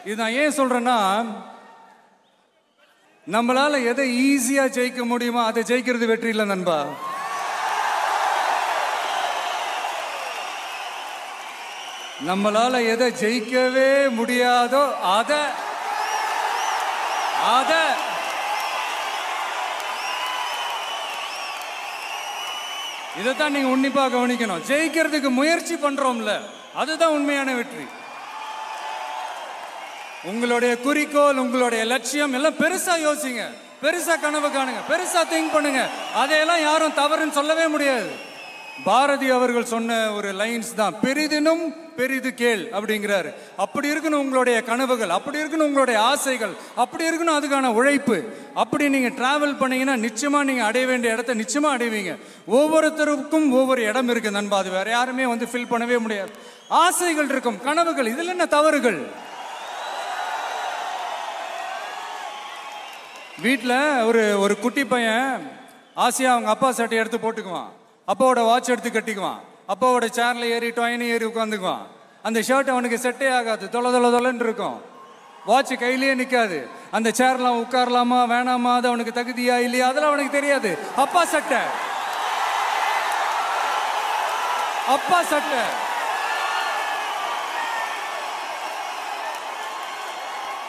இது நான் ஏன் சொல்றேன்னா, நம்மளால எதை ஈஸியா ஜெயிக்க முடியுமோ அதை ஜெயிக்கிறது வெற்றி இல்லை நண்பா. நம்மளால எதை ஜெயிக்கவே முடியாதோ அதை இதைத்தான் நீங்க உன்னிப்பா கவனிக்கணும். ஜெயிக்கிறதுக்கு முயற்சி பண்றோம்ல, அதுதான் உண்மையான வெற்றி. உங்களுடைய குறிக்கோள், உங்களுடைய லட்சியம் எல்லாம் பெருசா யோசிங்க, பெருசா கனவு காணுங்க, பெருசா திங்க் பண்ணுங்க. அதையெல்லாம் யாரும் தவறுன்னு சொல்லவே முடியாது. பாரதி அவர்கள் சொன்ன ஒரு லைன்ஸ் தான், பெரிதினும் பெரிது கேள் அப்படிங்கிறாரு. அப்படி இருக்கணும் உங்களுடைய கனவுகள், அப்படி இருக்கணும் உங்களுடைய ஆசைகள், அப்படி இருக்கணும் அதுக்கான உழைப்பு. அப்படி நீங்க டிராவல் பண்ணீங்கன்னா நிச்சயமா நீங்க அடைய வேண்டிய இடத்த நிச்சயமா அடைவீங்க. ஒவ்வொருத்தருக்கும் ஒவ்வொரு இடம் இருக்கு நண்பா, அது வேற யாருமே வந்து ஃபில் பண்ணவே முடியாது. ஆசைகள் இருக்கும், கனவுகள், இதுல என்ன தவறுகள்? வீட்டில் ஒரு குட்டி பையன் ஆசையா அவங்க அப்பா சட்டை எடுத்து போட்டுக்குவான், அப்பாவோட வாட்ச் எடுத்து கட்டிக்குவான், அப்பாவோட சேர்ல ஏறி டொயினு ஏறி உட்காந்துக்குவான். அந்த ஷர்ட் அவனுக்கு செட்டே ஆகாது, தொலைன்னு இருக்கும், வாட்ச் கையிலேயே நிற்காது. அந்த சேர்லாம் உட்காரலாமா வேணாமா, அது அவனுக்கு தகுதியா இல்லையா அதெல்லாம் அவனுக்கு தெரியாது. அப்பா சட்டை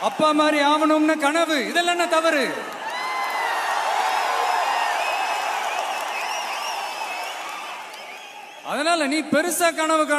அப்பா மாதிரி ஆகணும்னு கனவு, இதெல்லாம் என்ன தவறு? அதனால நீ பெருசா கனவு காண